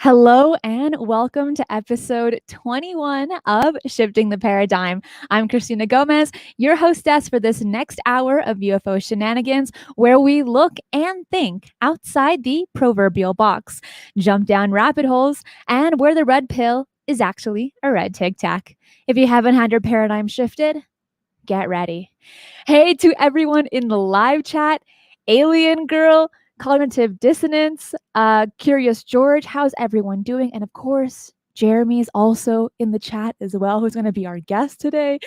Hello and welcome to episode 21 of Shifting the Paradigm. I'm Christina Gomez, your hostess for this next hour of UFO shenanigans, where we look and think outside the proverbial box, jump down rabbit holes, and where the red pill is actually a red tic tac. If you haven't had your paradigm shifted, get ready. Hey to everyone in the live chat, Alien Girl, Cognitive Dissonance, Curious George, how's everyone doing? And of course, Jeremy's also in the chat as well, who's going to be our guest today.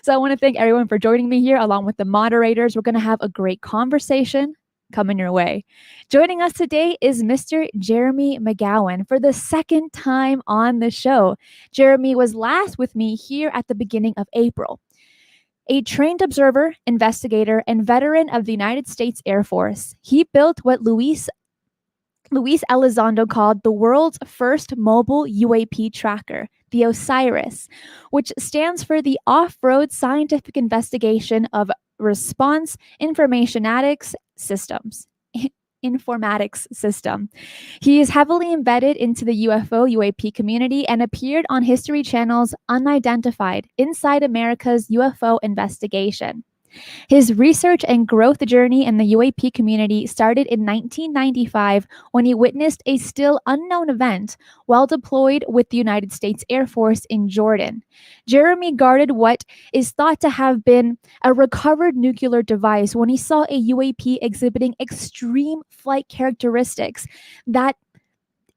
So I want to thank everyone for joining me here, along with the moderators. We're going to have a great conversation coming your way. Joining us today is Mr. Jeremy McGOWAN for the second time on the show. Jeremy was last with me here at the beginning of April. A trained observer, investigator, and veteran of the United States Air Force, he built what Luis Elizondo called the world's first mobile UAP tracker, the OSIRIS, which stands for the Off-Road Scientific Investigation of Response Informatics system. He is heavily embedded into the UFO UAP community and appeared on History Channel's Unidentified Inside America's UFO Investigation. His research and growth journey in the UAP community started in 1995 when he witnessed a still unknown event while deployed with the United States Air Force in Jordan. Jeremy guarded what is thought to have been a recovered nuclear device when he saw a UAP exhibiting extreme flight characteristics that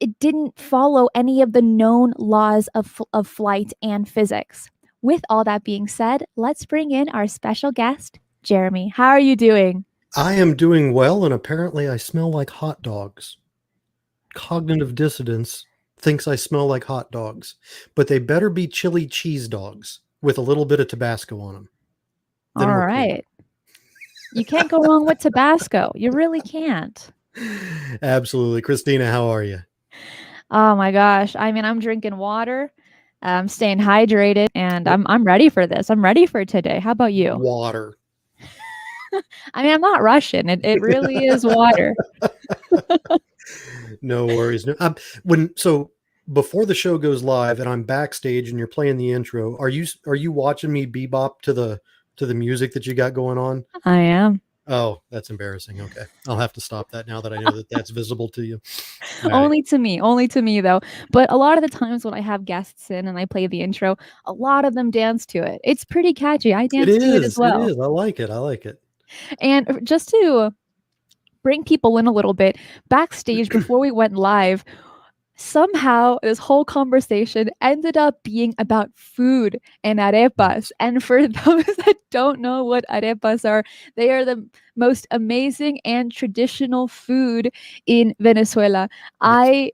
it didn't follow any of the known laws of flight and physics. With all that being said, let's bring in our special guest, Jeremy. How are you doing? I am doing well, and apparently I smell like hot dogs. Cognitive dissonance thinks I smell like hot dogs, but they better be chili cheese dogs with a little bit of Tabasco on them. All right. You can't go wrong with Tabasco. You really can't. Absolutely. Christina, how are you? Oh my gosh. I mean, I'm drinking water. I'm staying hydrated, and I'm ready for this. I'm ready for today. How about you? Water. I mean, I'm not Russian. It really is water. No worries. So before the show goes live and I'm backstage and you're playing the intro, are you watching me bebop to the music that you got going on? I am. Oh, that's embarrassing. Okay. I'll have to stop that now that I know that that's visible to you. Only to me though. But a lot of the times when I have guests in and I play the intro, a lot of them dance to it. It's pretty catchy. I dance to it as well. It is. I like it. And just to bring people in a little bit, backstage before we went live, somehow this whole conversation ended up being about food and arepas. And for those that don't know what arepas are, they are the most amazing and traditional food in Venezuela. Yes.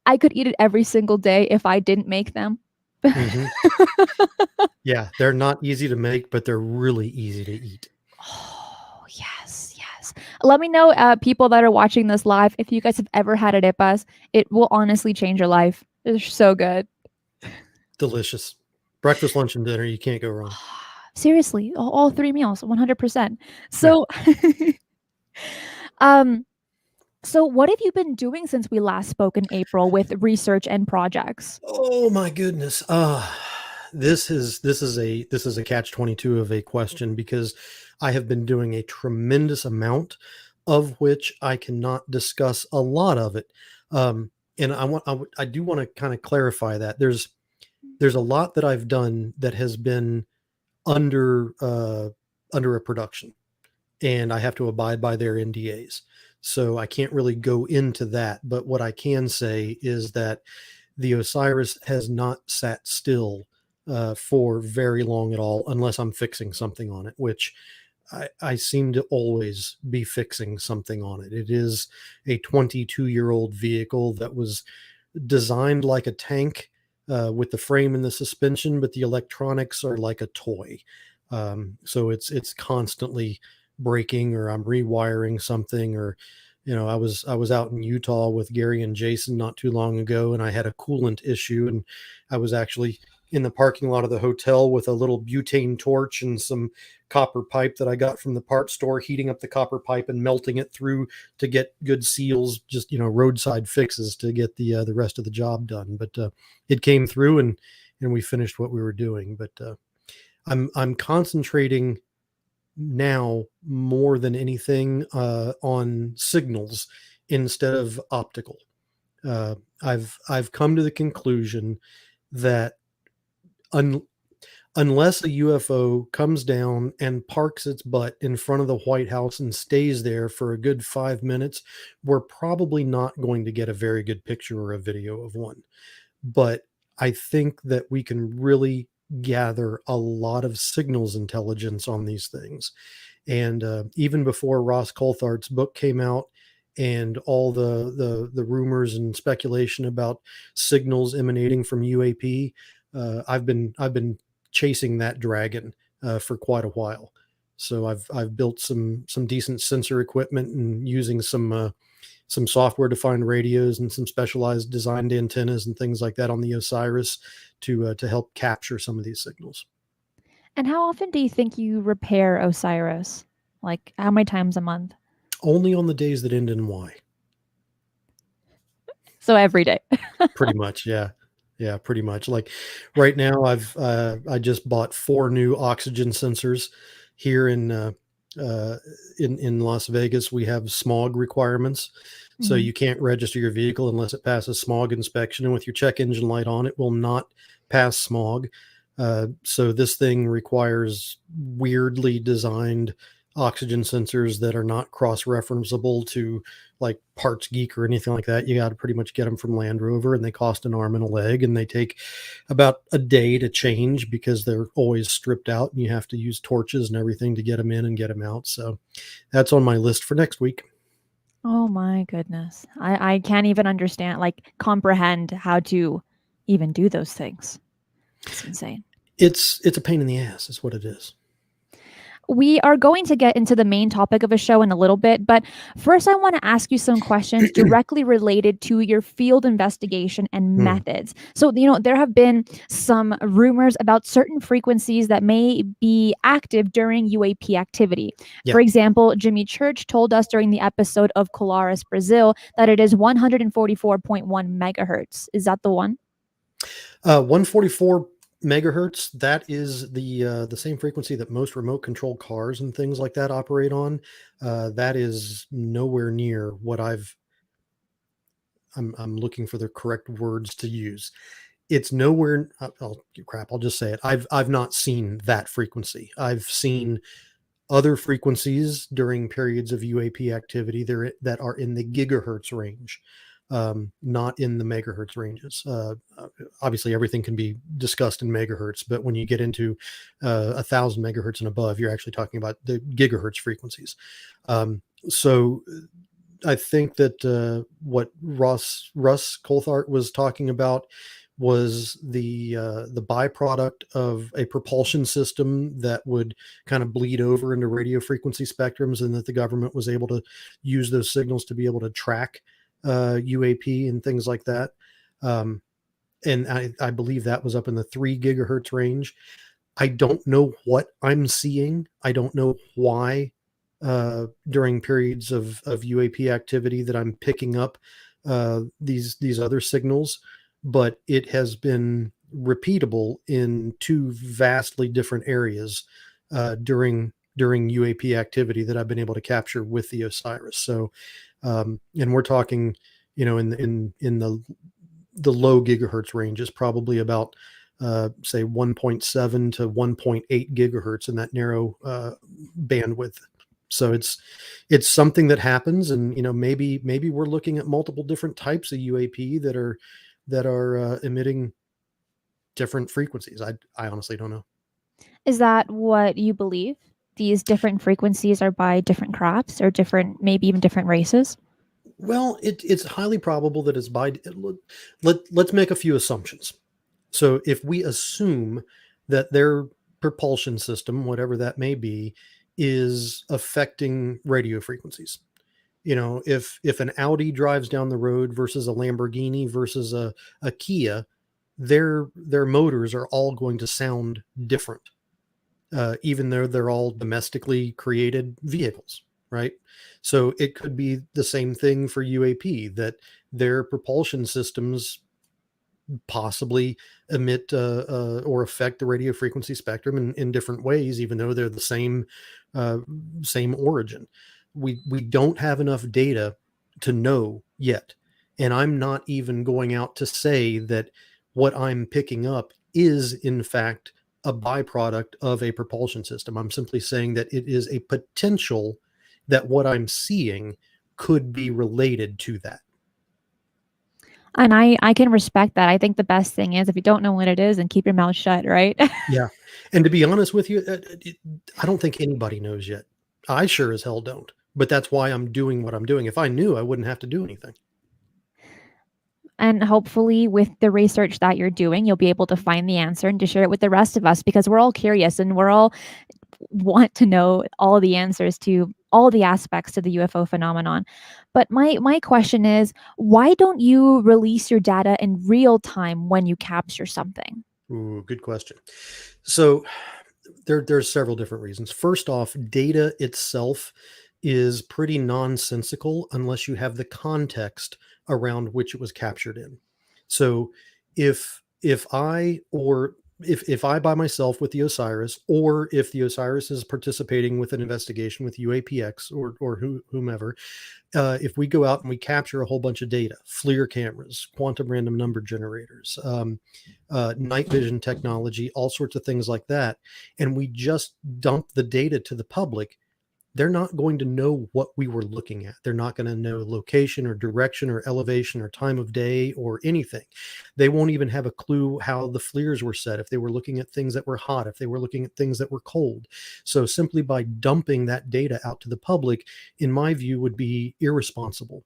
I could eat it every single day if I didn't make them. Mm-hmm. Yeah, they're not easy to make, but they're really easy to eat. Oh, yes. Let me know, people that are watching this live, if you guys have ever had arepas. It will honestly change your life. They're so good. Delicious. Breakfast, lunch, and dinner. You can't go wrong. Seriously, all 3 meals, 100%. So, so what have you been doing since we last spoke in April with research and projects? Oh my goodness. This is a catch-22 of a question, because I have been doing a tremendous amount of which I cannot discuss a lot of it. And I do want to kind of clarify that there's a lot that I've done that has been under a production, and I have to abide by their NDAs. So I can't really go into that. But what I can say is that the OSIRIS has not sat still for very long at all, unless I'm fixing something on it, which I seem to always be fixing something on it. It is a 22-year-old vehicle that was designed like a tank with the frame and the suspension, but the electronics are like a toy. So it's constantly breaking, or I'm rewiring something, or I was out in Utah with Gary and Jason not too long ago, and I had a coolant issue, and I was actually in the parking lot of the hotel with a little butane torch and some copper pipe that I got from the parts store, heating up the copper pipe and melting it through to get good seals, just, roadside fixes to get the rest of the job done. But it came through, and we finished what we were doing. But I'm concentrating now more than anything on signals instead of optical. I've come to the conclusion that unless a UFO comes down and parks its butt in front of the White House and stays there for a good 5 minutes, we're probably not going to get a very good picture or a video of one. But I think that we can really gather a lot of signals intelligence on these things. And even before Ross Coulthard's book came out, and all the rumors and speculation about signals emanating from UAP, I've been chasing that dragon for quite a while. So I've built some decent sensor equipment and using some software defined radios and some specialized designed antennas and things like that on the OSIRIS to help capture some of these signals. And how often do you think you repair OSIRIS? Like how many times a month? Only on the days that end in Y. So every day. Pretty much, yeah. Yeah, pretty much. Like right now, I just bought 4 new oxygen sensors here in Las Vegas. We have smog requirements, so Mhm. you can't register your vehicle unless it passes smog inspection. And with your check engine light on, it will not pass smog. So this thing requires weirdly designed oxygen sensors that are not cross-referenceable to like Parts Geek or anything like that. You got to pretty much get them from Land Rover, and they cost an arm and a leg, and they take about a day to change because they're always stripped out, and you have to use torches and everything to get them in and get them out. So that's on my list for next week. Oh my goodness. I can't even understand, like comprehend how to even do those things. It's insane. It's a pain in the ass, is what it is. We are going to get into the main topic of a show in a little bit, but first I want to ask you some questions directly related to your field investigation and methods. So, there have been some rumors about certain frequencies that may be active during UAP activity. Yeah. For example, Jimmy Church told us during the episode of O.S.I.R.I.S, Brazil, that it is 144.1 megahertz. Is that the one? 144 megahertz, that is the same frequency that most remote control cars and things like that operate on. That is nowhere near what I'm looking for the correct words to use. It's nowhere. I'll just say it. I've not seen that frequency. I've seen other frequencies during periods of UAP activity there that are in the gigahertz range, not in the megahertz ranges. Obviously, everything can be discussed in megahertz, but when you get into 1,000 megahertz and above, you're actually talking about the gigahertz frequencies. So I think that what Russ Coulthard was talking about was the byproduct of a propulsion system that would kind of bleed over into radio frequency spectrums, and that the government was able to use those signals to be able to track UAP and things like that. And I believe that was up in the 3 gigahertz range. I don't know what I'm seeing. I don't know why during periods of UAP activity that I'm picking up these other signals, but it has been repeatable in 2 vastly different areas during UAP activity that I've been able to capture with the OSIRIS. So, and we're talking, in the low gigahertz range is probably about say 1.7 to 1.8 gigahertz in that narrow bandwidth. So it's something that happens, and maybe we're looking at multiple different types of UAP that are emitting different frequencies. I honestly don't know. Is that what you believe? These different frequencies are by different crafts or different, maybe even different races? Well, it's highly probable that it's by. Let's make a few assumptions. So if we assume that their propulsion system, whatever that may be, is affecting radio frequencies. If an Audi drives down the road versus a Lamborghini versus a Kia, their motors are all going to sound different, even though they're all domestically created vehicles, right? So it could be the same thing for UAP, that their propulsion systems possibly emit or affect the radio frequency spectrum in different ways, even though they're the uh, same origin. We don't have enough data to know yet, and I'm not even going out to say that what I'm picking up is in fact a byproduct of a propulsion system. I'm simply saying that it is a potential that what I'm seeing could be related to that. And I can respect that. I think the best thing is if you don't know what it is, then keep your mouth shut, right? Yeah. And to be honest with you, I don't think anybody knows yet. I sure as hell don't. But that's why I'm doing what I'm doing. If I knew, I wouldn't have to do anything. And hopefully, with the research that you're doing, you'll be able to find the answer and to share it with the rest of us because we're all curious and we're all want to know all the answers to all the aspects to the UFO phenomenon. But my question is, why don't you release your data in real time when you capture something? Ooh, good question. So there's several different reasons. First off, data itself is pretty nonsensical unless you have the context around which it was captured in. So if I or if I by myself with the OSIRIS, or if the OSIRIS is participating with an investigation with UAPX or whomever, if we go out and we capture a whole bunch of data, FLIR cameras, quantum random number generators, night vision technology, all sorts of things like that, and we just dump the data to the public, they're not going to know what we were looking at. They're not going to know location or direction or elevation or time of day or anything. They won't even have a clue how the FLIRs were set, if they were looking at things that were hot, if they were looking at things that were cold. So simply by dumping that data out to the public, in my view, would be irresponsible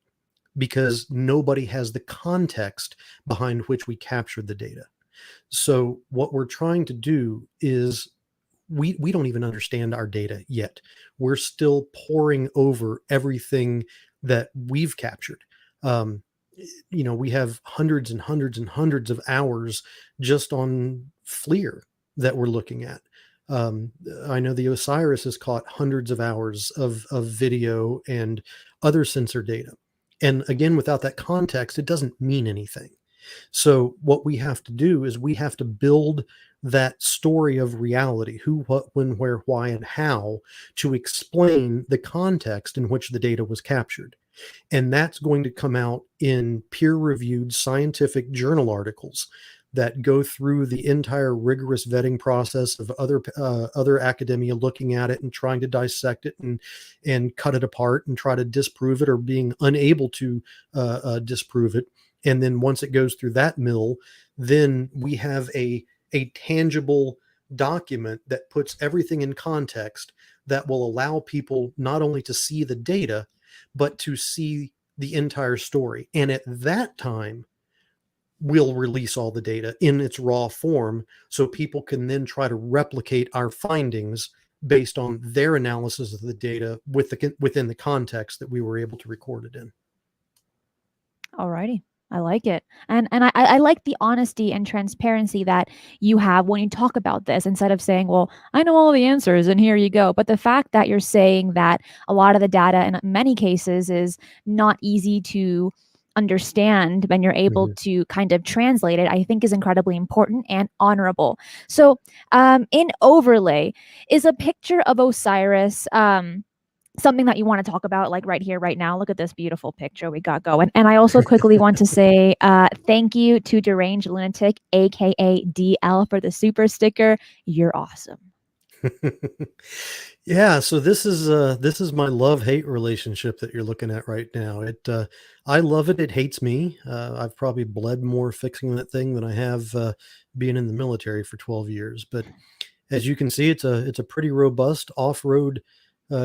because nobody has the context behind which we captured the data. So what we're trying to do is we don't even understand our data yet. We're still poring over everything that we've captured. Um, we have hundreds and hundreds and hundreds of hours just on FLIR that we're looking at. I know the OSIRIS has caught hundreds of hours of video and other sensor data. And again, without that context, it doesn't mean anything. So what we have to do is we have to build that story of reality, who, what, when, where, why, and how, to explain the context in which the data was captured. And that's going to come out in peer-reviewed scientific journal articles that go through the entire rigorous vetting process of other academia looking at it and trying to dissect it and cut it apart and try to disprove it, or being unable to disprove it. And then once it goes through that mill, then we have a tangible document that puts everything in context that will allow people not only to see the data, but to see the entire story. And at that time, we'll release all the data in its raw form so people can then try to replicate our findings based on their analysis of the data within the context that we were able to record it in. Alrighty. I like it. And I like the honesty and transparency that you have when you talk about this, instead of saying, well, I know all the answers and here you go. But the fact that you're saying that a lot of the data in many cases is not easy to understand when you're able Mhm. to kind of translate it, I think is incredibly important and honorable. So in overlay is a picture of Osiris something that you want to talk about, like right here, right now? Look at this beautiful picture we got going. And I also quickly want to say thank you to Deranged Lunatic, aka DL, for the super sticker. You're awesome. Yeah, so this is my love-hate relationship that you're looking at right now. I love it, it hates me. I've probably bled more fixing that thing than I have being in the military for 12 years. But as you can see, it's a pretty robust off-road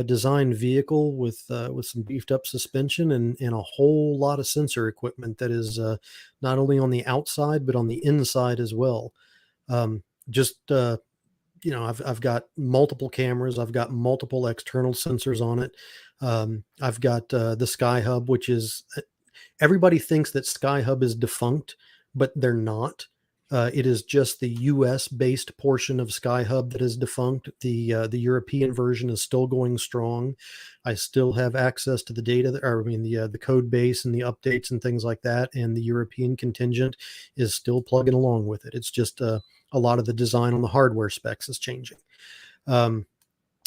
design vehicle with some beefed up suspension and a whole lot of sensor equipment that is not only on the outside but on the inside as well. Just I've got multiple cameras. I've got multiple external sensors on it. I've got the Sky Hub, which is everybody thinks that Sky Hub is defunct, but they're not. It is just the U.S. based portion of Skyhub that is defunct. The European version is still going strong. I still have access to the data, the code base and the updates and things like that. And the European contingent is still plugging along with it. It's just a lot of the design on the hardware specs is changing. Um,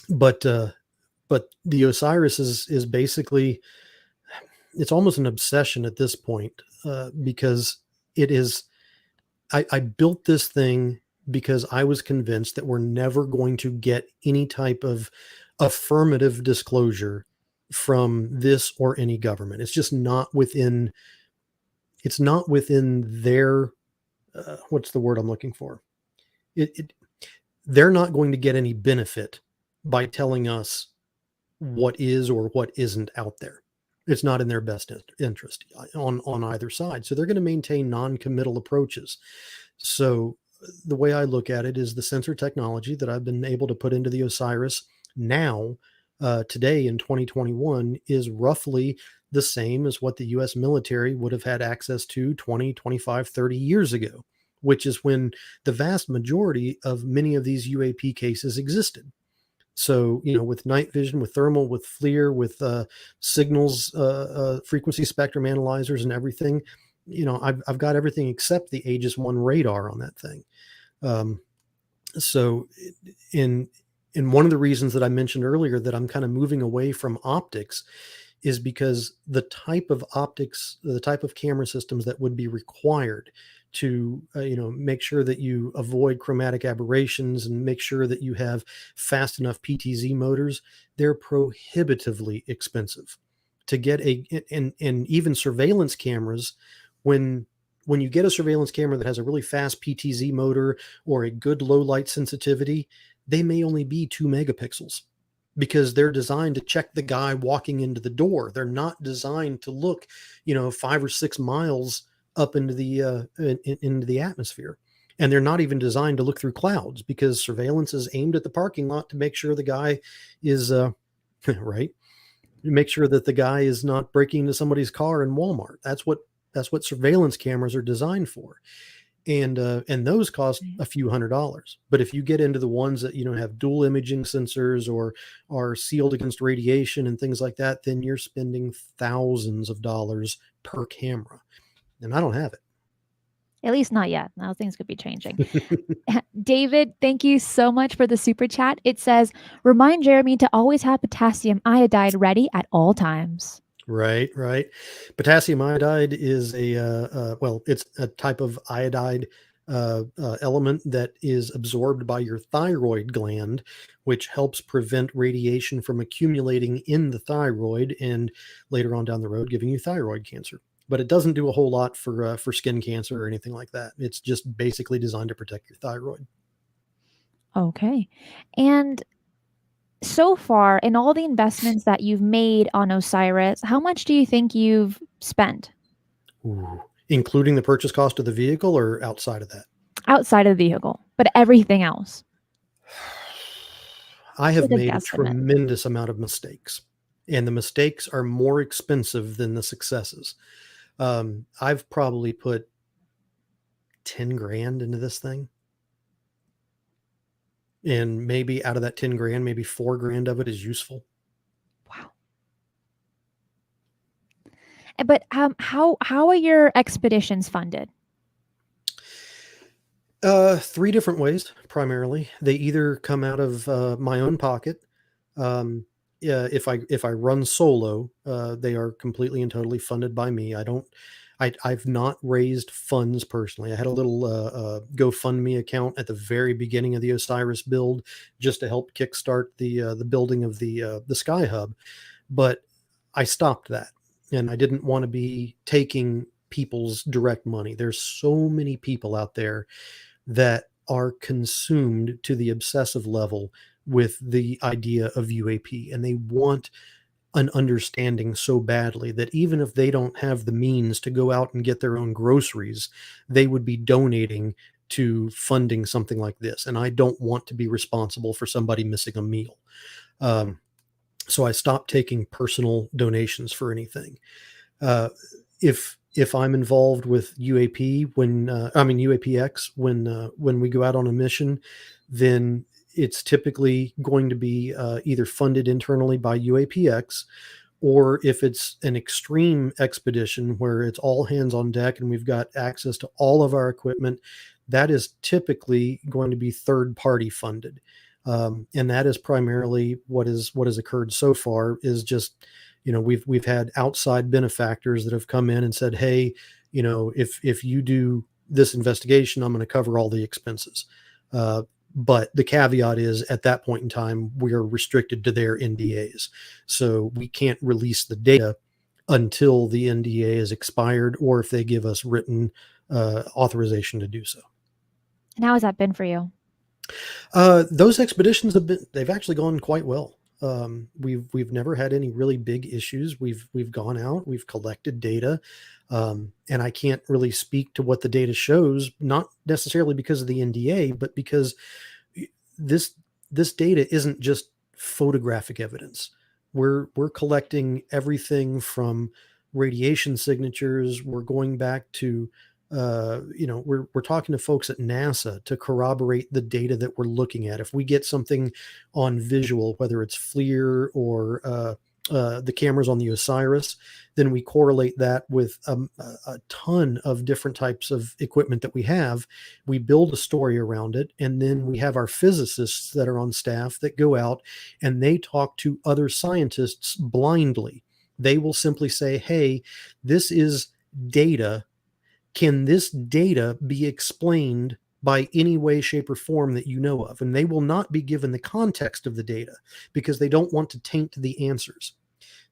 but the OSIRIS is basically, it's almost an obsession at this point, because it is. I built this thing because I was convinced that we're never going to get any type of affirmative disclosure from this or any government. It's just not within. It's not within their. What's the word I'm looking for? They're not going to get any benefit by telling us what is or what isn't out there. It's not in their best interest on either side. So they're going to maintain non-committal approaches. So the way I look at it is the sensor technology that I've been able to put into the OSIRIS now, today in 2021, is roughly the same as what the US military would have had access to 20, 25, 30 years ago, which is when the vast majority of many of these UAP cases existed. So, with night vision, with thermal, with FLIR, with signals, frequency spectrum analyzers and everything, I've got everything except the Aegis 1 radar on that thing. So in one of the reasons that I mentioned earlier that I'm kind of moving away from optics is because the type of optics, the type of camera systems that would be required to make sure that you avoid chromatic aberrations and make sure that you have fast enough PTZ motors, they're prohibitively expensive to get. And even surveillance cameras, when you get a surveillance camera that has a really fast PTZ motor or a good low light sensitivity, they may only be 2 megapixels because they're designed to check the guy walking into the door. They're not designed to look 5 or 6 miles up into the atmosphere. And they're not even designed to look through clouds because surveillance is aimed at the parking lot to make sure the guy is right. Make sure that the guy is not breaking into somebody's car in Walmart. That's what surveillance cameras are designed for. And those cost a few $100s. But if you get into the ones that have dual imaging sensors or are sealed against radiation and things like that, then you're spending thousands of dollars per camera. And I don't have it. At least not yet. Now things could be changing. David, thank you so much for the super chat. It says, remind Jeremy to always have potassium iodide ready at all times. Right. Potassium iodide is it's a type of iodide element that is absorbed by your thyroid gland, which helps prevent radiation from accumulating in the thyroid and later on down the road giving you thyroid cancer. But it doesn't do a whole lot for skin cancer or anything like that. It's just basically designed to protect your thyroid. Okay. And so far, in all the investments that you've made on OSIRIS, how much do you think you've spent? Ooh. Including the purchase cost of the vehicle or outside of that? Outside of the vehicle, but everything else. I have made a tremendous amount of mistakes, and the mistakes are more expensive than the successes. I've probably put 10 grand into this thing. And maybe out of that 10 grand, maybe 4 grand of it is useful. Wow. But how are your expeditions funded? 3 different ways, primarily. They either come out of my own pocket. If I run solo, they are completely and totally funded by me. I've not raised funds personally. I had a little GoFundMe account at the very beginning of the OSIRIS build just to help kickstart the building of the Skyhub, but I stopped that, and I didn't want to be taking people's direct money. There's so many people out there that are consumed to the obsessive level with the idea of UAP, and they want an understanding so badly that even if they don't have the means to go out and get their own groceries, they would be donating to funding something like this. And I don't want to be responsible for somebody missing a meal. So I stopped taking personal donations for anything. If if I'm involved with UAP UAPX when we go out on a mission, then it's typically going to be either funded internally by UAPX, or if it's an extreme expedition where it's all hands on deck and we've got access to all of our equipment, that is typically going to be third party funded. And that is primarily what has occurred so far is just, we've had outside benefactors that have come in and said, hey, if you do this investigation, I'm going to cover all the expenses. But the caveat is at that point in time, we are restricted to their NDAs. So we can't release the data until the NDA is expired or if they give us written authorization to do so. And how has that been for you? Those expeditions they've actually gone quite well. We've never had any really big issues. We've gone out, we've collected data, and I can't really speak to what the data shows, not necessarily because of the NDA, but because this data isn't just photographic evidence. We're collecting everything from radiation signatures. We're going back to we're talking to folks at NASA to corroborate the data that we're looking at. If we get something on visual, whether it's FLIR or the cameras on the OSIRIS, then we correlate that with a ton of different types of equipment that we have. We build a story around it, and then we have our physicists that are on staff that go out and they talk to other scientists blindly. They will simply say, hey, this is data. Can this data be explained by any way, shape, or form that you know of? And they will not be given the context of the data because they don't want to taint the answers.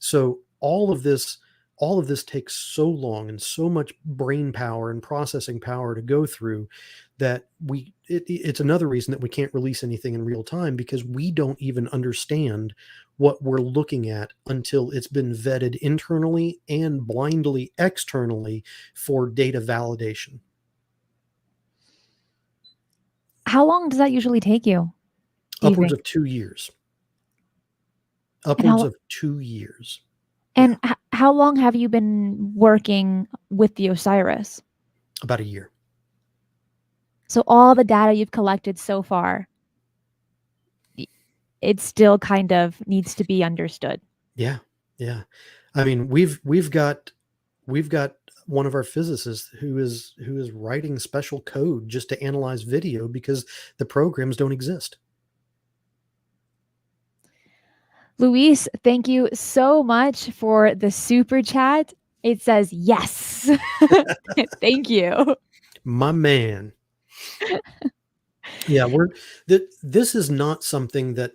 So all of this takes so long and so much brain power and processing power to go through that it's another reason that we can't release anything in real time, because we don't even understand what we're looking at until it's been vetted internally and blindly externally for data validation. How long does that usually take you? Do you Upwards think? of 2 years. And Upwards of 2 years. and how long have you been working with the OSIRIS? About a year. So all the data you've collected so far, it still kind of needs to be understood. Yeah. Yeah. I mean, we've got one of our physicists who is writing special code just to analyze video because the programs don't exist. Luis, thank you so much for the super chat. It says yes. Thank you. My man. Yeah, this is not something that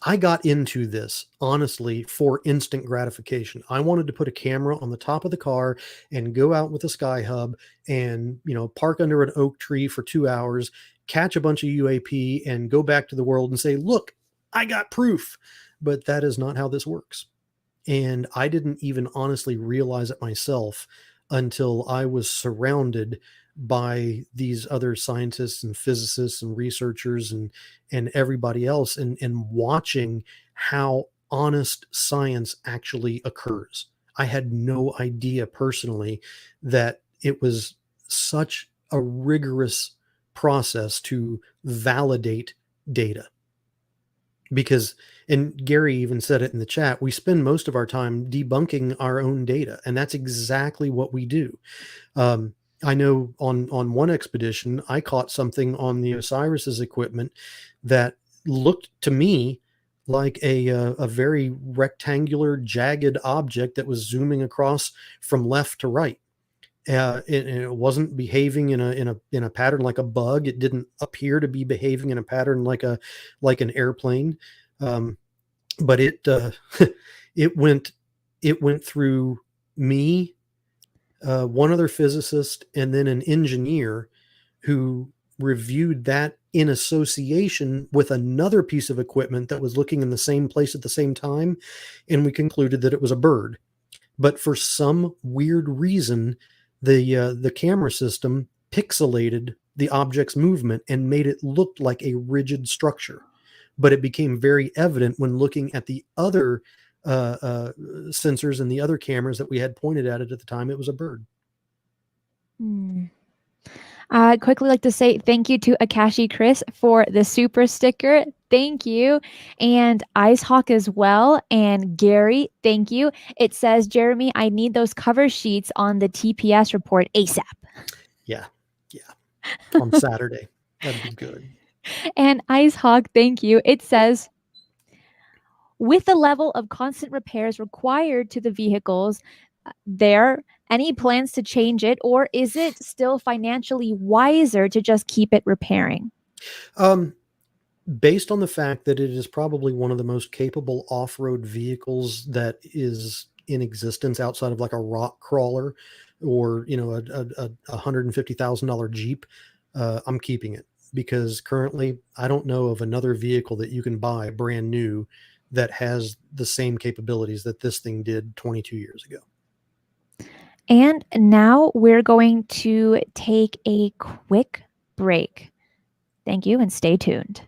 I got into this, honestly, for instant gratification. I wanted to put a camera on the top of the car and go out with a Sky Hub and, park under an oak tree for 2 hours, catch a bunch of UAP and go back to the world and say, look, I got proof. But that is not how this works. And I didn't even honestly realize it myself until I was surrounded by these other scientists and physicists and researchers and everybody else, and watching how honest science actually occurs. I had no idea personally that it was such a rigorous process to validate data. Because, and Gary even said it in the chat, we spend most of our time debunking our own data, and that's exactly what we do. I know on one expedition, I caught something on the OSIRIS's equipment that looked to me like a very rectangular, jagged object that was zooming across from left to right. It wasn't behaving in a pattern like a bug. It didn't appear to be behaving in a pattern like an airplane. But it it went through me, one other physicist, and then an engineer who reviewed that in association with another piece of equipment that was looking in the same place at the same time, and we concluded that it was a bird. But for some weird reason, the camera system pixelated the object's movement and made it look like a rigid structure. But it became very evident when looking at the other sensors and the other cameras that we had pointed at it at the time, it was a bird. I'd quickly like to say thank you to Akashi Chris for the super sticker. Thank you. And Icehawk as well. And Gary, thank you. It says, Jeremy, I need those cover sheets on the TPS report ASAP. Yeah. On Saturday. That'd be good. And Icehawk, thank you. It says, with the level of constant repairs required to the vehicles, there any plans to change it, or is it still financially wiser to just keep it repairing? Based on the fact that it is probably one of the most capable off-road vehicles that is in existence outside of like a rock crawler or a $150,000 Jeep, I'm keeping it, because currently I don't know of another vehicle that you can buy brand new that has the same capabilities that this thing did 22 years ago. And now we're going to take a quick break. Thank you and stay tuned.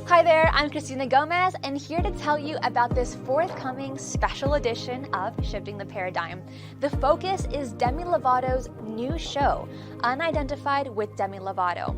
Hi there, I'm Christina Gomez, and here to tell you about this forthcoming special edition of Shifting the Paradigm. The focus is Demi Lovato's new show, Unidentified with Demi Lovato.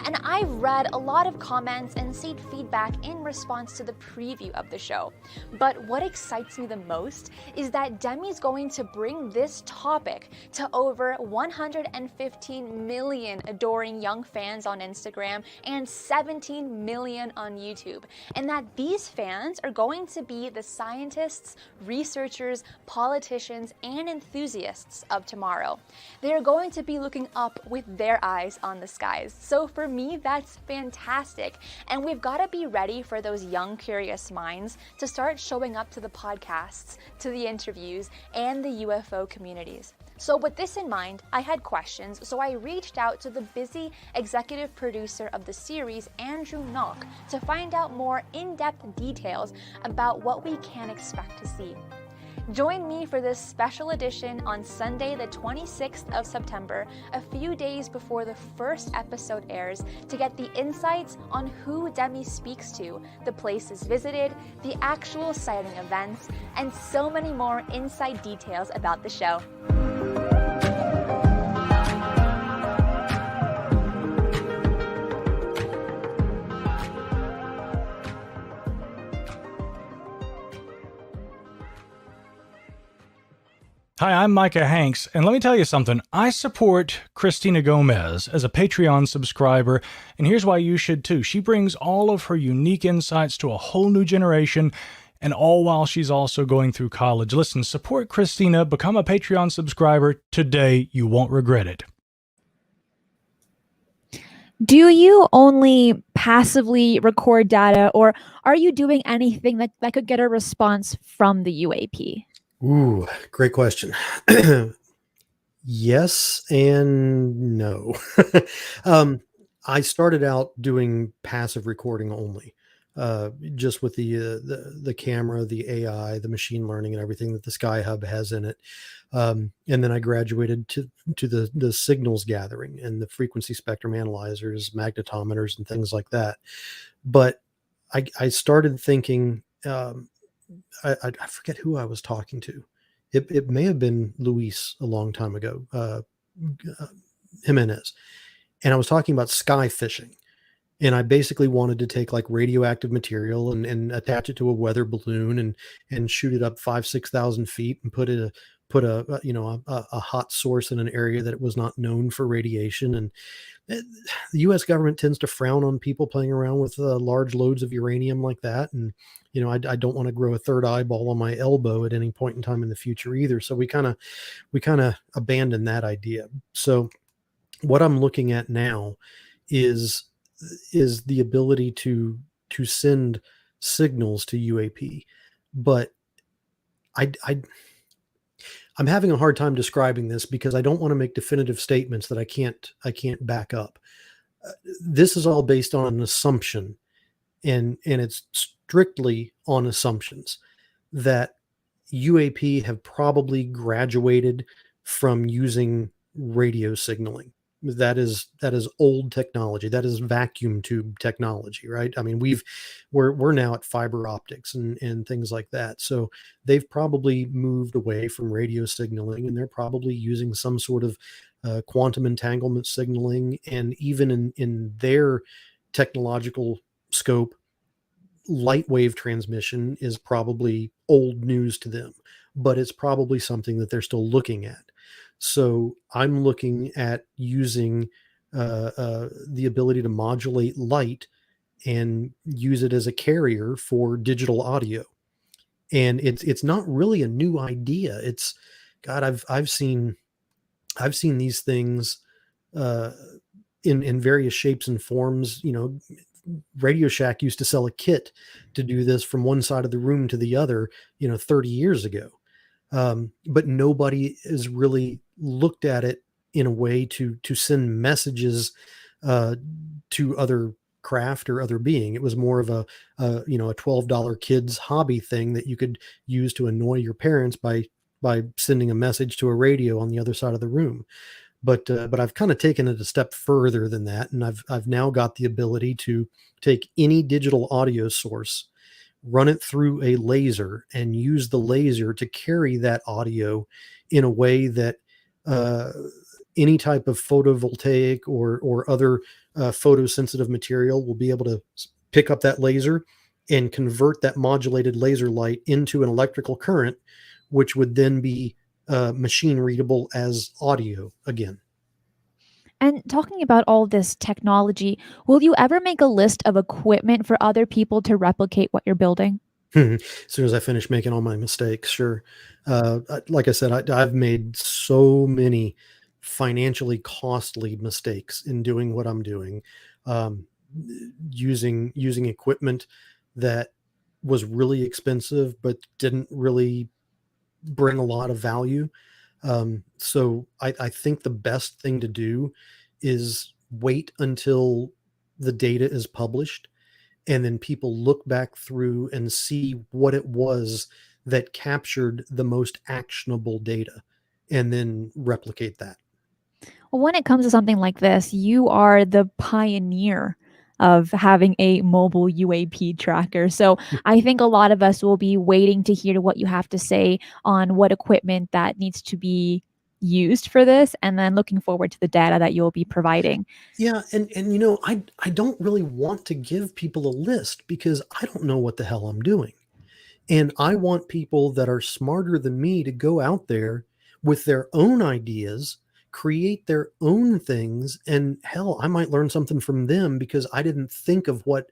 And I've read a lot of comments and seen feedback in response to the preview of the show. But what excites me the most is that Demi's going to bring this topic to over 115 million adoring young fans on Instagram and 17 million on YouTube, and that these fans are going to be the scientists, researchers, politicians, and enthusiasts of tomorrow. They are going to be looking up with their eyes on the skies. So for me, that's fantastic. And we've got to be ready for those young, curious minds to start showing up to the podcasts, to the interviews, and the UFO communities. So with this in mind, I had questions, so I reached out to the busy executive producer of the series, Andrew Knock, to find out more in-depth details about what we can expect to see. Join me for this special edition on Sunday, the 26th of September, a few days before the first episode airs, to get the insights on who Demi speaks to, the places visited, the actual sighting events, and so many more inside details about the show. Hi, I'm Micah Hanks, and let me tell you something. I support Christina Gomez as a Patreon subscriber, and here's why you should too. She brings all of her unique insights to a whole new generation, and all while she's also going through college. Listen, support Christina, become a Patreon subscriber today. You won't regret it. Do you only passively record data, or are you doing anything that could get a response from the UAP? Ooh, great question. Yes and no. I started out doing passive recording only, just with the camera, the AI, the machine learning, and everything that the Sky Hub has in it. And then I graduated to the signals gathering and the frequency spectrum analyzers, magnetometers, and things like that. But I started thinking. I forget who I was talking to. It may have been Luis a long time ago, Jimenez. And I was talking about sky fishing. And I basically wanted to take like radioactive material and attach it to a weather balloon and shoot it up 5,000-6,000 feet and put a hot source in an area that it was not known for radiation. And the U.S. government tends to frown on people playing around with large loads of uranium like that. And I don't want to grow a third eyeball on my elbow at any point in time in the future either. So we kind of abandoned that idea. So what I'm looking at now is the ability to send signals to UAP, but I'm having a hard time describing this because I don't want to make definitive statements that I can't back up. This is all based on an assumption, and it's strictly on assumptions that UAP have probably graduated from using radio signaling. that is old technology. That is vacuum tube technology, right? I mean, we're now at fiber optics and things like that. So they've probably moved away from radio signaling, and they're probably using some sort of quantum entanglement signaling. And even in their technological scope, light wave transmission is probably old news to them, but it's probably something that they're still looking at. So I'm looking at using the ability to modulate light and use it as a carrier for digital audio. And it's not really a new idea. It's God, I've seen these things uh, in various shapes and forms. Radio Shack used to sell a kit to do this from one side of the room to the other, 30 years ago. But nobody has really looked at it in a way to send messages uh, to other craft or other being. It was more of a $12 kids hobby thing that you could use to annoy your parents by sending a message to a radio on the other side of the room. But I've kind of taken it a step further than that, and I've now got the ability to take any digital audio source, run it through a laser, and use the laser to carry that audio in a way that uh, any type of photovoltaic or other photosensitive material will be able to pick up that laser and convert that modulated laser light into an electrical current, which would then be machine readable as audio again. And talking about all this technology, will you ever make a list of equipment for other people to replicate what you're building? As soon as I finish making all my mistakes, sure. Like I said, I've made so many financially costly mistakes in doing what I'm doing, um, using equipment that was really expensive but didn't really bring a lot of value. So I think the best thing to do is wait until the data is published, and then people look back through and see what it was that captured the most actionable data, and then replicate that. Well, when it comes to something like this, you are the pioneer of having a mobile UAP tracker. So I think a lot of us will be waiting to hear what you have to say on what equipment that needs to be used for this, and then looking forward to the data that you'll be providing. Yeah, and I don't really want to give people a list because I don't know what the hell I'm doing. And I want people that are smarter than me to go out there with their own ideas, create their own things, and hell, I might learn something from them because I didn't think of what,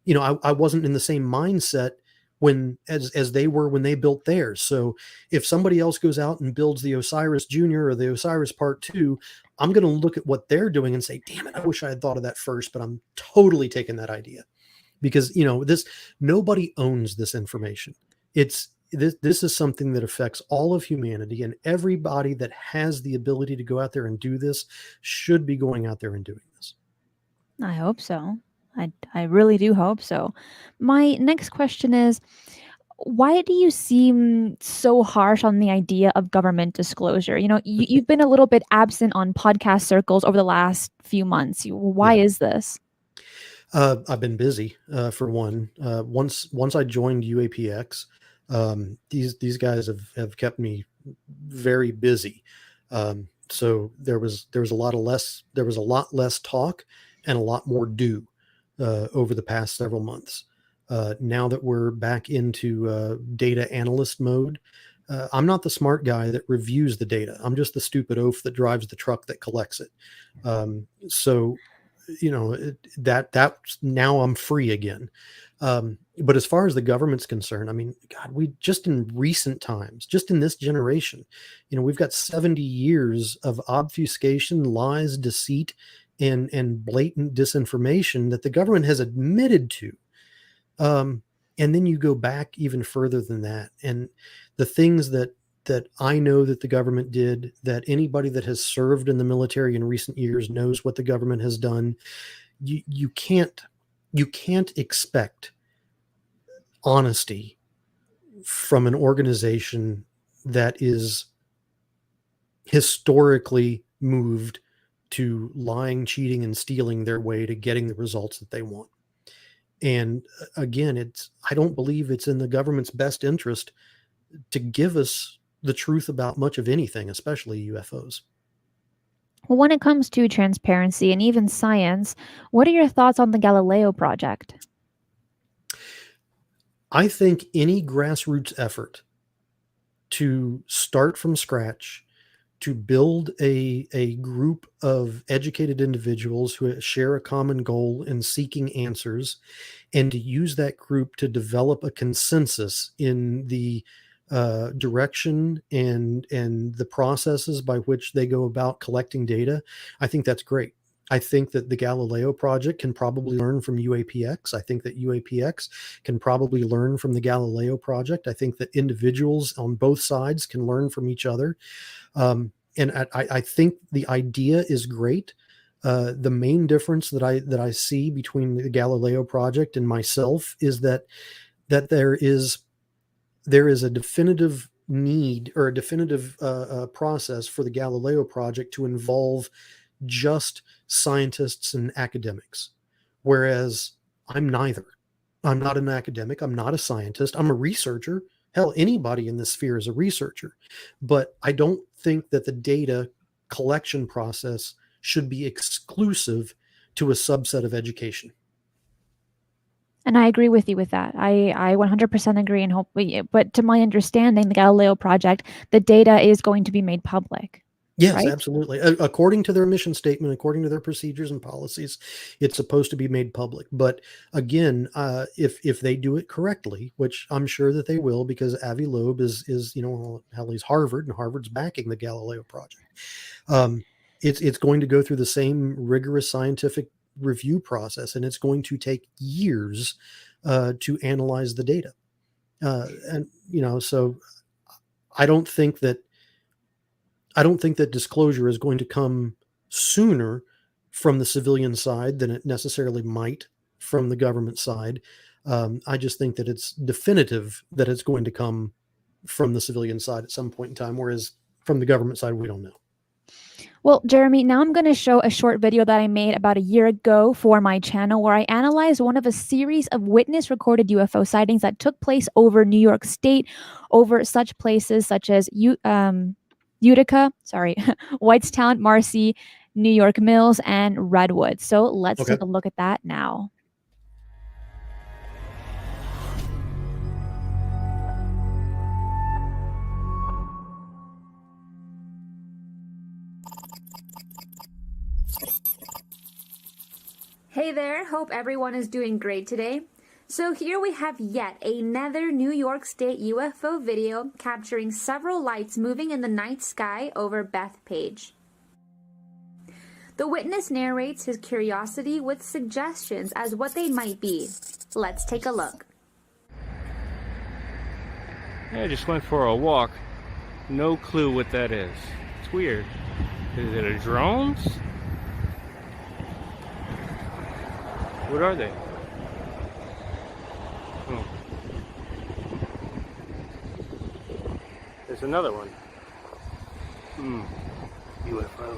I wasn't in the same mindset when as they were when they built theirs. So if somebody else goes out and builds the OSIRIS Junior or the OSIRIS Part 2, I'm going to look at what they're doing and say, damn it, I wish I had thought of that first, but I'm totally taking that idea because this nobody owns this information. This is something that affects all of humanity, and everybody that has the ability to go out there and do this should be going out there and doing this. I hope so. I really do hope so. My next question is, why do you seem so harsh on the idea of government disclosure? You've been a little bit absent on podcast circles over the last few months. Why Yeah. is this? I've been busy, for one. Once I joined UAPX, these guys have kept me very busy. So there was a lot less talk and a lot more do over the past several months. Now that we're back into data analyst mode, I'm not the smart guy that reviews the data. I'm just the stupid oaf that drives the truck that collects it. So that now I'm free again. But as far as the government's concerned, I mean, God, we just in recent times, just in this generation, we've got 70 years of obfuscation, lies, deceit, and blatant disinformation that the government has admitted to. And then you go back even further than that, and the things that I know that the government did, that anybody that has served in the military in recent years knows what the government has done. You can't expect honesty from an organization that is historically moved to lying, cheating, and stealing their way to getting the results that they want. And again, I don't believe it's in the government's best interest to give us the truth about much of anything, especially UFOs. Well, when it comes to transparency and even science, what are your thoughts on the Galileo Project? I think any grassroots effort to start from scratch, to build a group of educated individuals who share a common goal in seeking answers, and to use that group to develop a consensus in the direction and the processes by which they go about collecting data, I think that's great. I think that the Galileo Project can probably learn from UAPX. I think that UAPX can probably learn from the Galileo Project. I think that individuals on both sides can learn from each other. And I think the idea is great. The main difference that I see between the Galileo Project and myself is that there is a definitive need, or a definitive process for the Galileo Project to involve just scientists and academics, whereas I'm neither. I'm not an academic. I'm not a scientist. I'm a researcher. Hell, anybody in this sphere is a researcher. But I don't think that the data collection process should be exclusive to a subset of education. And I agree with you with that. I 100% agree, and hope. But to my understanding, the Galileo Project, the data is going to be made public. Yes, right? Absolutely. According to their mission statement, according to their procedures and policies, it's supposed to be made public. But again, if they do it correctly, which I'm sure that they will, because Avi Loeb is hell, he's Harvard, and Harvard's backing the Galileo Project. It's going to go through the same rigorous scientific review process, and it's going to take years to analyze the data. So I don't think that disclosure is going to come sooner from the civilian side than it necessarily might from the government side. I just think that it's definitive that it's going to come from the civilian side at some point in time, whereas from the government side, we don't know. Well, Jeremy, now I'm going to show a short video that I made about a year ago for my channel, where I analyzed one of a series of witness-recorded UFO sightings that took place over New York State, over such places such as Utica, Whitestown, Marcy, New York Mills, and Redwood. So let's take a look at that now. Hey there, hope everyone is doing great today. So here we have yet another New York State UFO video capturing several lights moving in the night sky over Bethpage. The witness narrates his curiosity with suggestions as what they might be. Let's take a look. I just went for a walk. No clue what that is. It's weird. Is it a drones? What are they? Oh. There's another one. UFO.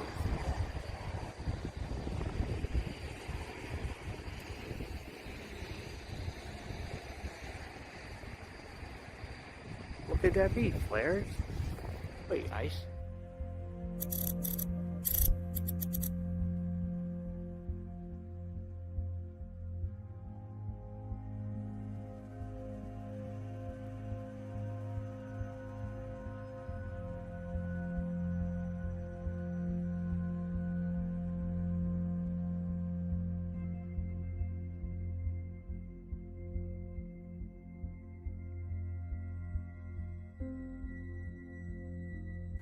What could that be? Flares? Wait, ice?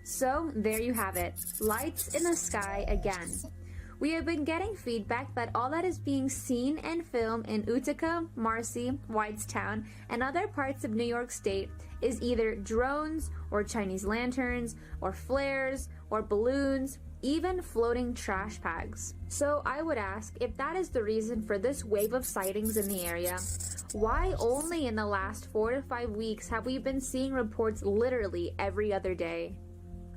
So there you have it, lights in the sky again. We have been getting feedback that all that is being seen and filmed in Utica, Marcy, Whitestown, and other parts of New York State is either drones or Chinese lanterns or flares or balloons, even floating trash bags. So I would ask, if that is the reason for this wave of sightings in the area, why only in the last 4 to 5 weeks have we been seeing reports literally every other day?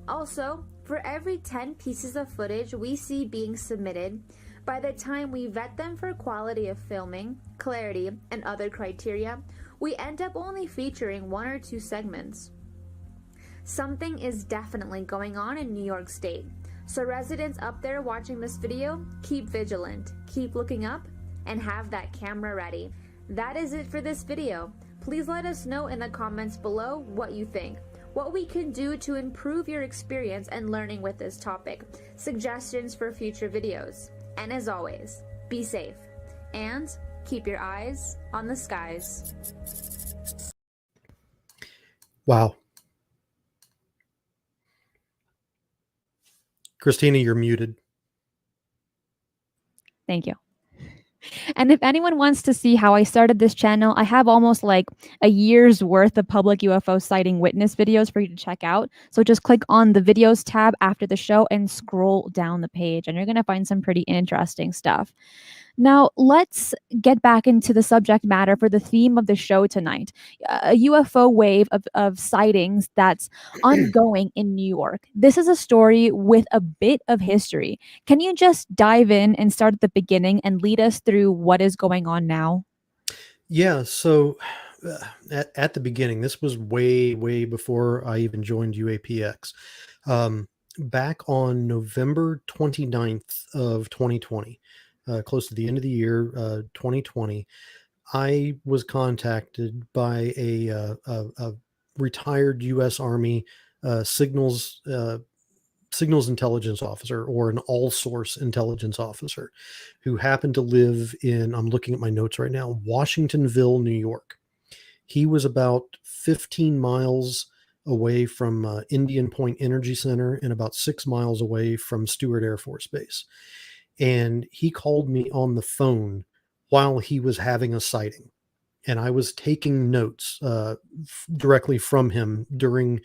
Also, For every 10 pieces of footage we see being submitted, by the time we vet them for quality of filming, clarity, and other criteria, we end up only featuring 1 or 2 segments. Something is definitely going on in New York State, so residents up there watching this video, keep vigilant, keep looking up, and have that camera ready. That is it for this video. Please let us know in the comments below what you think, what we can do to improve your experience and learning with this topic, suggestions for future videos. And as always, be safe and keep your eyes on the skies. Wow. Christina, you're muted. Thank you. And if anyone wants to see how I started this channel, I have almost like a year's worth of public UFO sighting witness videos for you to check out. So just click on the videos tab after the show and scroll down the page, and you're going to find some pretty interesting stuff. Now, let's get back into the subject matter for the theme of the show tonight, a UFO wave of sightings that's ongoing in New York. This is a story with a bit of history. Can you just dive in and start at the beginning and lead us through what is going on now? Yeah, so at the beginning, this was way before I even joined UAPX. Back on November 29th of 2020, close to the end of the year, 2020, I was contacted by a retired U.S. Army signals intelligence officer, or an all-source intelligence officer, who happened to live in, I'm looking at my notes right now, Washingtonville, New York. He was about 15 miles away from Indian Point Energy Center and about 6 miles away from Stewart Air Force Base. And he called me on the phone while he was having a sighting. And I was taking notes directly from him during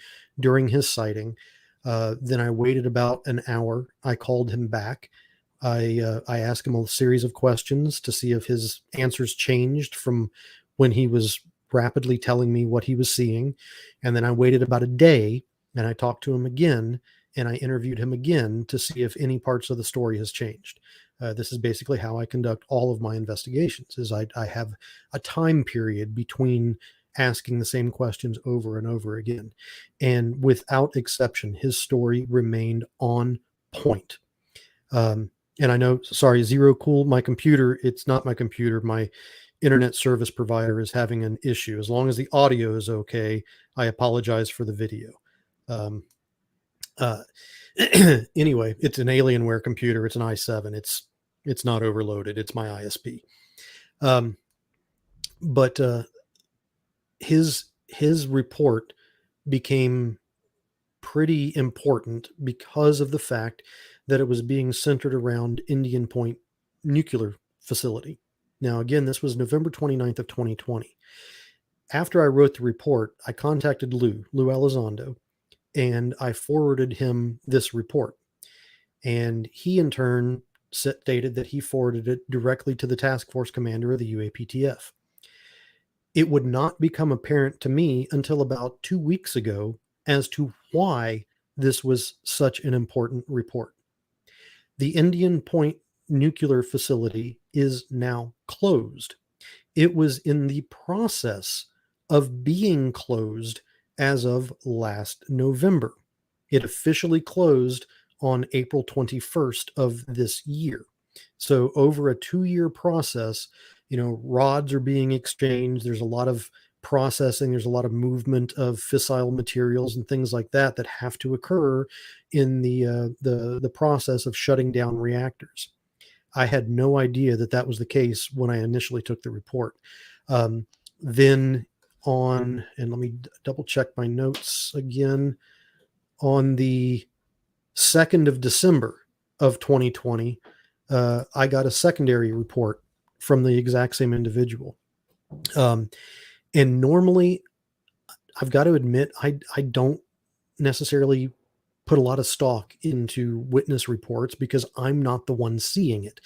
his sighting. Then I waited about an hour. I called him back. I asked him a series of questions to see if his answers changed from when he was rapidly telling me what he was seeing. And then I waited about a day, and I talked to him again, and I interviewed him again to see if any parts of the story has changed. This is basically how I conduct all of my investigations, is I have a time period between asking the same questions over and over again. And without exception, his story remained on point. And I know, sorry, Zero Cool, my computer, it's not my computer. My internet service provider is having an issue. As long as the audio is okay, I apologize for the video. Anyway, it's an Alienware computer. It's an i7. It's not overloaded. It's my ISP. But his report became pretty important because of the fact that it was being centered around Indian Point nuclear facility. Now, again, this was November 29th of 2020. After I wrote the report, I contacted Luis Elizondo, and I forwarded him this report. And he, in turn, stated that he forwarded it directly to the task force commander of the UAPTF. It would not become apparent to me until about 2 weeks ago as to why this was such an important report. The Indian Point nuclear facility is now closed. It was in the process of being closed as of last November. It officially closed on April 21st of this year. So over a 2-year process, rods are being exchanged. There's a lot of processing. There's a lot of movement of fissile materials and things like that that have to occur in the process of shutting down reactors. I had no idea that that was the case when I initially took the report. Then and let me double check my notes again, on the 2nd of December of 2020, I got a secondary report from the exact same individual. And normally, I've got to admit, I don't necessarily put a lot of stock into witness reports because I'm not the one seeing it.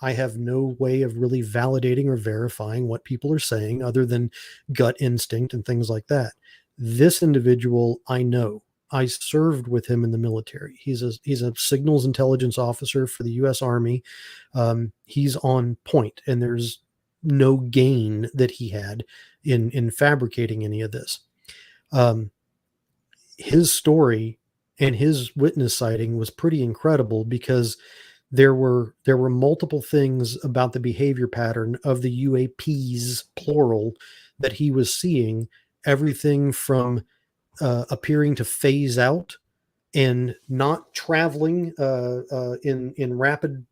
I have no way of really validating or verifying what people are saying other than gut instinct and things like that. This individual, I know. I served with him in the military. He's a signals intelligence officer for the U.S. Army. He's on point, and there's no gain that he had in fabricating any of this. His story and his witness sighting was pretty incredible because there were multiple things about the behavior pattern of the UAPs, plural, that he was seeing. Everything from appearing to phase out and not traveling in rapid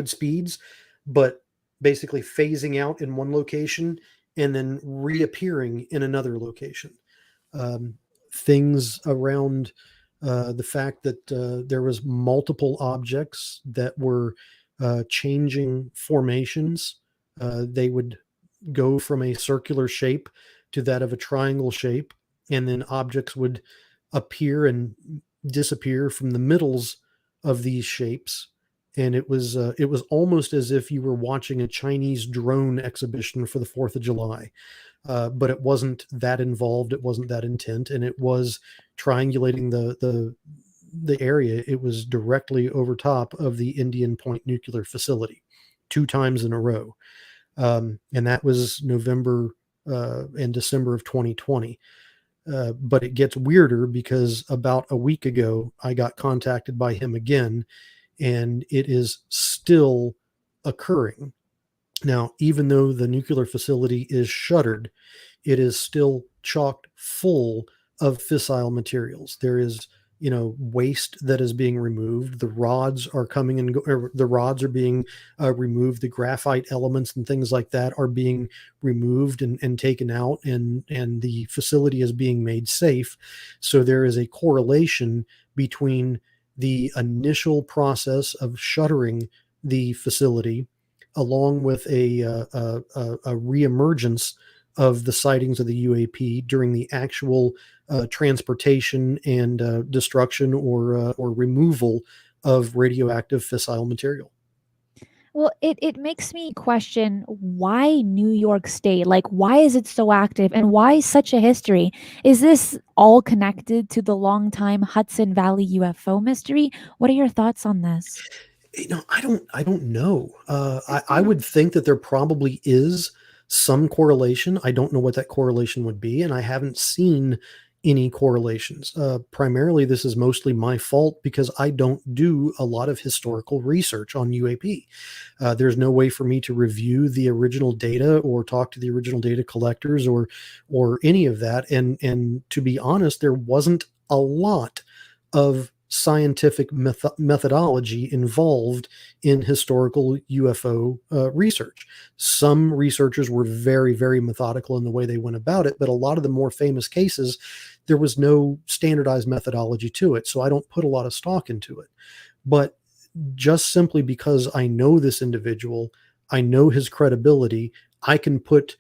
speeds, but basically phasing out in one location and then reappearing in another location. Things around the fact that there was multiple objects that were changing formations. They would go from a circular shape to that of a triangle shape, and then objects would appear and disappear from the middles of these shapes. And it was almost as if you were watching a Chinese drone exhibition for the 4th of July. But it wasn't that involved. It wasn't that intent, and it was triangulating the area. It was directly over top of the Indian Point nuclear facility 2 times in a row. And that was November and December of 2020. But it gets weirder because about a week ago, I got contacted by him again, and it is still occurring. Now, even though the nuclear facility is shuttered, it is still chocked full of fissile materials. There is, waste that is being removed. The rods are coming and the rods are being removed. The graphite elements and things like that are being removed and taken out, and the facility is being made safe. So there is a correlation between the initial process of shuttering the facility, along with a reemergence of the sightings of the UAP during the actual transportation and destruction or removal of radioactive fissile material. Well, it makes me question, why New York State? Like, why is it so active, and why such a history? Is this all connected to the longtime Hudson Valley UFO mystery? What are your thoughts on this? I don't know. I would think that there probably is some correlation. I don't know what that correlation would be, and I haven't seen any correlations. Primarily, this is mostly my fault because I don't do a lot of historical research on UAP. There's no way for me to review the original data or talk to the original data collectors or any of that. And to be honest, there wasn't a lot of scientific methodology involved in historical UFO research. Some researchers were very, very methodical in the way they went about it, but a lot of the more famous cases, there was no standardized methodology to it. So I don't put a lot of stock into it. But just simply because I know this individual, I know his credibility, I can put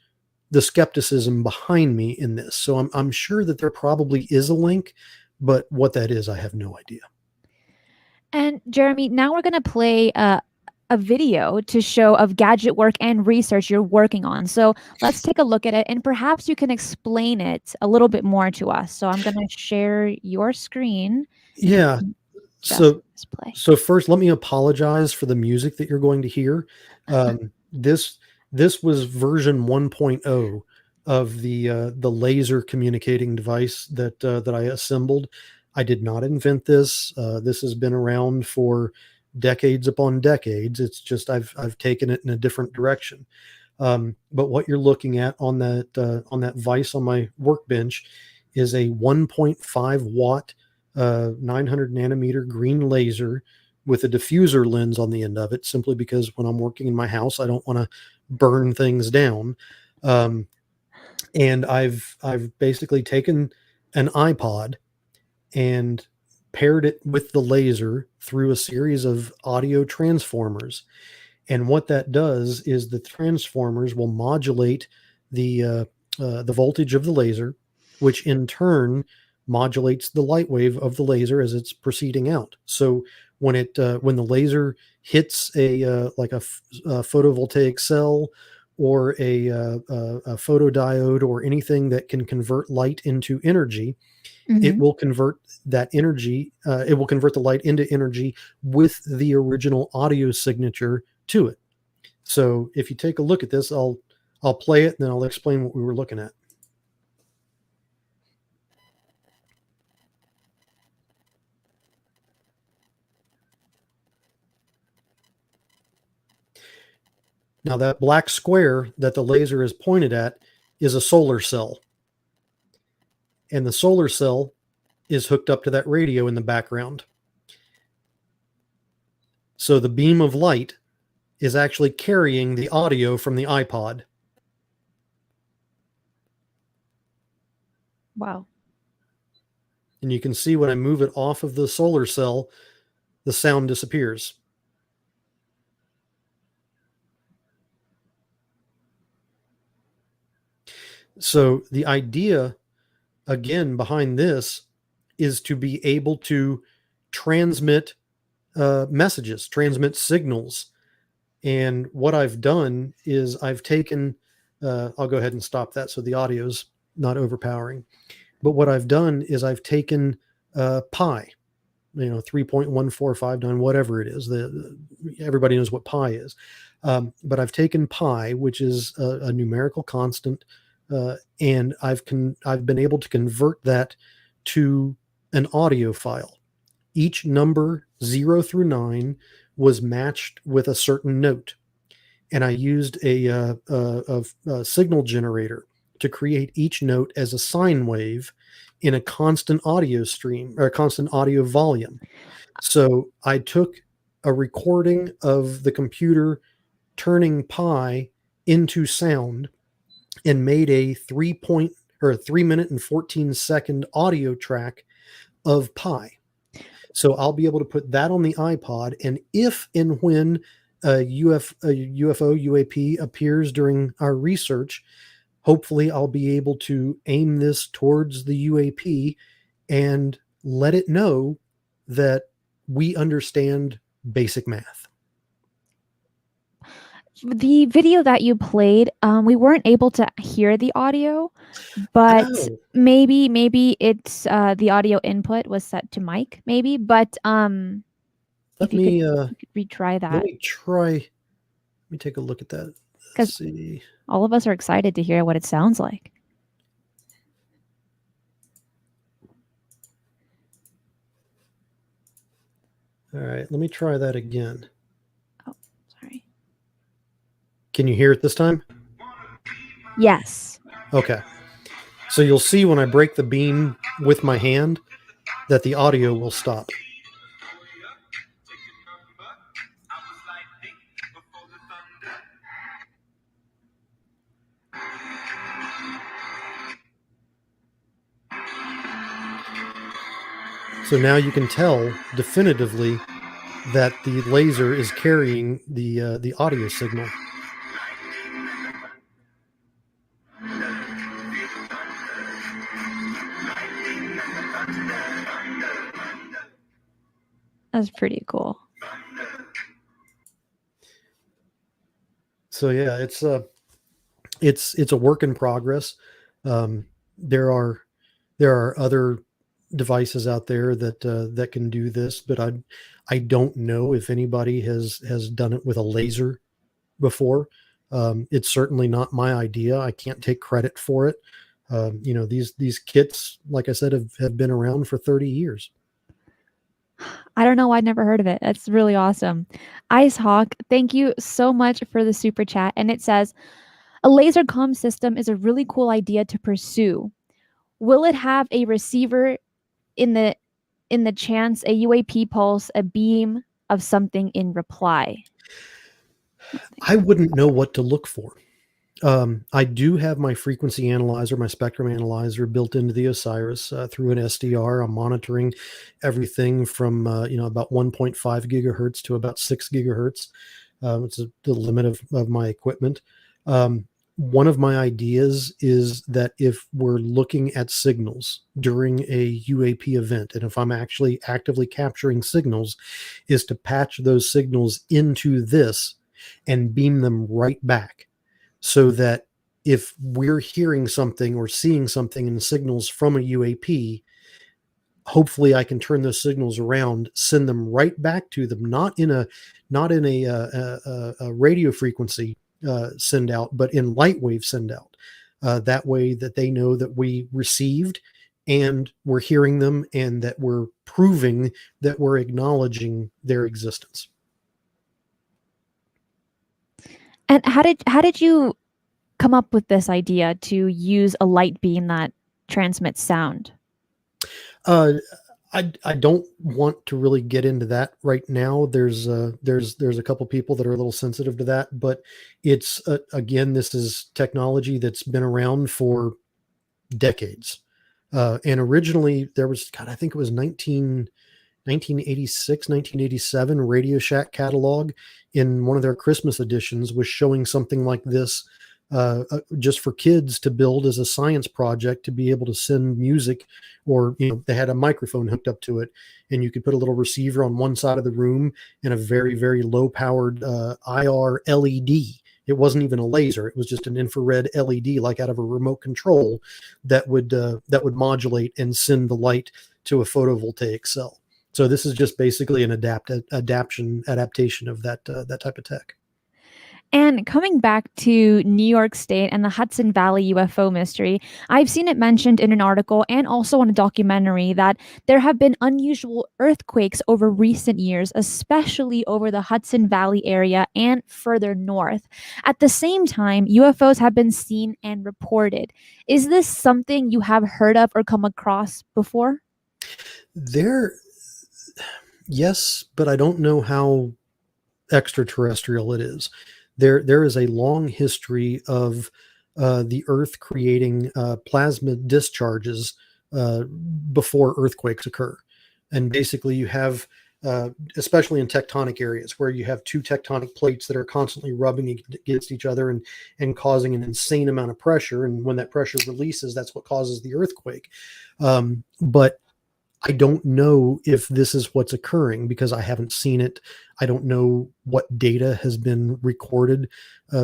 the skepticism behind me in this. So I'm sure that there probably is a link, but what that is, I have no idea. And Jeremy, now we're going to play a video to show of gadget work and research you're working on. So let's take a look at it, and perhaps you can explain it a little bit more to us. So I'm going to share your screen. Yeah. So first, let me apologize for the music that you're going to hear. This was version 1.0 of the laser communicating device that I assembled. I did not invent this. This has been around for decades upon decades. It's just I've taken it in a different direction. But what you're looking at on that vise on my workbench is a 1.5 watt 900 nanometer green laser with a diffuser lens on the end of it, simply because when I'm working in my house, I don't want to burn things down. And I've basically taken an iPod and paired it with the laser through a series of audio transformers. And what that does is the transformers will modulate the voltage of the laser, which in turn modulates the light wave of the laser as it's proceeding out. So when the laser hits a photovoltaic cell or a photodiode or anything that can convert light into energy, it Mhm. will convert that energy. It will convert the light into energy with the original audio signature to it. So if you take a look at this, I'll play it and then I'll explain what we were looking at. Now that black square that the laser is pointed at is a solar cell. And the solar cell is hooked up to that radio in the background. So the beam of light is actually carrying the audio from the iPod. Wow. And you can see when I move it off of the solar cell, the sound disappears. So the idea, again, behind this is to be able to transmit messages, transmit signals. And what I've done is I've taken, I'll go ahead and stop that so the audio's not overpowering. But what I've done is I've taken pi, 3.1459, whatever it is. Everybody knows what pi is. But I've taken pi, which is a numerical constant, and I've been able to convert that to an audio file. Each number 0 through 9 was matched with a certain note, and I used a signal generator to create each note as a sine wave in a constant audio stream or a constant audio volume. So I took a recording of the computer turning pi into sound and made a 3 minute and 14 second audio track of pi. So I'll be able to put that on the iPod, and if and when a UFO UAP appears during our research, hopefully I'll be able to aim this towards the UAP and let it know that we understand basic math. The video that you played, we weren't able to hear the audio, but Oh. maybe it's the audio input was set to mic, maybe. But Let if you me could retry that, let me take a look at that. 'Cause- Let's see. all of us are excited to hear what it sounds like. All right, let me try that again. Oh, sorry. Can you hear it this time? Yes. Okay. So you'll see when I break the beam with my hand that the audio will stop. So now you can tell definitively that the laser is carrying the audio signal. That's pretty cool. So yeah, it's a work in progress. There are other devices out there that can do this, but I don't know if anybody has done it with a laser before. It's certainly not my idea. I can't take credit for it. These kits, like I said, have been around for 30 years. I don't know. I'd never heard of it. That's really awesome. Ice Hawk, thank you so much for the super chat. And it says, a laser comm system is a really cool idea to pursue. Will it have a receiver in the chance a UAP pulse a beam of something in reply? I wouldn't know what to look for. I do have my frequency analyzer, my spectrum analyzer built into the OSIRIS through an SDR. I'm monitoring everything from about 1.5 gigahertz to about 6 gigahertz. It's the limit of my equipment. One of my ideas is that if we're looking at signals during a UAP event, and if I'm actually actively capturing signals, is to patch those signals into this and beam them right back. so that if we're hearing something or seeing something in signals from a UAP, hopefully I can turn those signals around, send them right back to them, not in a radio frequency send out, but in light wave send out. That way that they know that we received and we're hearing them, and that we're proving that we're acknowledging their existence. And how did you come up with this idea to use a light beam that transmits sound? I don't want to really get into that right now. There's a couple people that are a little sensitive to that, but it's again, this is technology that's been around for decades. And originally there was, God, I think it was 1986, 1987 Radio Shack catalog in one of their Christmas editions was showing something like this, just for kids to build as a science project, to be able to send music, or, they had a microphone hooked up to it, and you could put a little receiver on one side of the room and a very, very low powered IR LED. It wasn't even a laser. It was just an infrared LED, like out of a remote control, that would modulate and send the light to a photovoltaic cell. So this is just basically an adaptation of that type of tech. And coming back to New York State and the Hudson Valley UFO mystery, I've seen it mentioned in an article and also in a documentary that there have been unusual earthquakes over recent years, especially over the Hudson Valley area and further north. At the same time, UFOs have been seen and reported. Is this something you have heard of or come across before? Yes, but I don't know how extraterrestrial it is. There is a long history of the Earth creating plasma discharges before earthquakes occur, and basically you have, especially in tectonic areas where you have two tectonic plates that are constantly rubbing against each other and causing an insane amount of pressure, and when that pressure releases, that's what causes the earthquake. But I don't know if this is what's occurring because I haven't seen it. I don't know what data has been recorded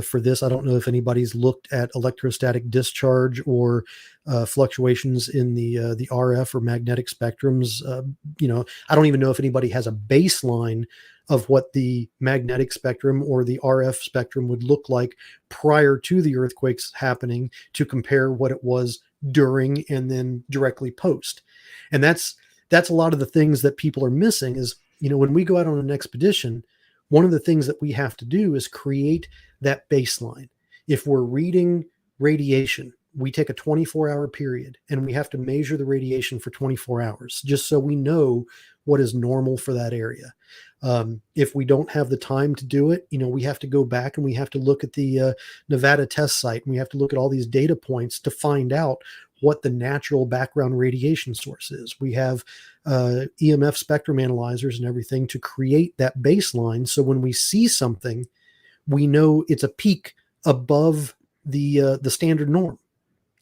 for this. I don't know if anybody's looked at electrostatic discharge or fluctuations in the RF or magnetic spectrums. I don't even know if anybody has a baseline of what the magnetic spectrum or the RF spectrum would look like prior to the earthquakes happening to compare what it was during and then directly post. And that's a lot of the things that people are missing is, when we go out on an expedition, one of the things that we have to do is create that baseline. If we're reading radiation, we take a 24-hour period and we have to measure the radiation for 24 hours just so we know what is normal for that area. If we don't have the time to do it, we have to go back and we have to look at the Nevada test site, and we have to look at all these data points to find out what the natural background radiation source is. We have EMF spectrum analyzers and everything to create that baseline. So when we see something, we know it's a peak above the standard norm.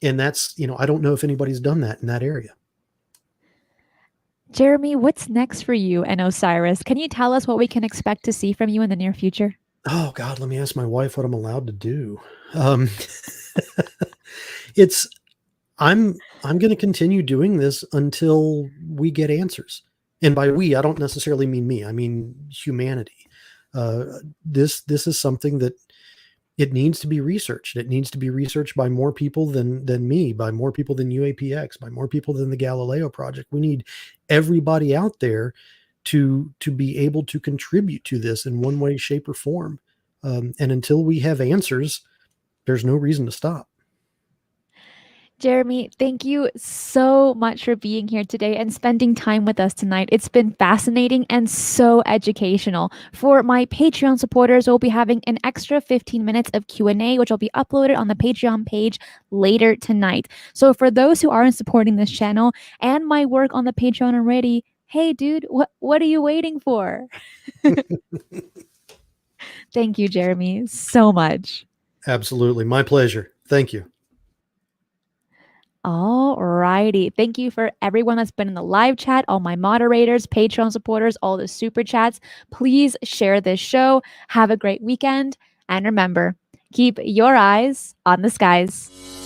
And that's, I don't know if anybody's done that in that area. Jeremy, what's next for you and OSIRIS? Can you tell us what we can expect to see from you in the near future? Oh God, let me ask my wife what I'm allowed to do. I'm going to continue doing this until we get answers. And by we, I don't necessarily mean me. I mean humanity. This is something that it needs to be researched. It needs to be researched by more people than me, by more people than UAPX, by more people than the Galileo Project. We need everybody out there to be able to contribute to this in one way, shape, or form. And until we have answers, there's no reason to stop. Jeremy, thank you so much for being here today and spending time with us tonight. It's been fascinating and so educational. For my Patreon supporters, we'll be having an extra 15 minutes of Q&A, which will be uploaded on the Patreon page later tonight. So for those who aren't supporting this channel and my work on the Patreon already, hey, dude, what are you waiting for? Thank you, Jeremy, so much. Absolutely. My pleasure. Thank you. All righty. Thank you for everyone that's been in the live chat, all my moderators, Patreon supporters, all the super chats. Please share this show. Have a great weekend. And remember, keep your eyes on the skies.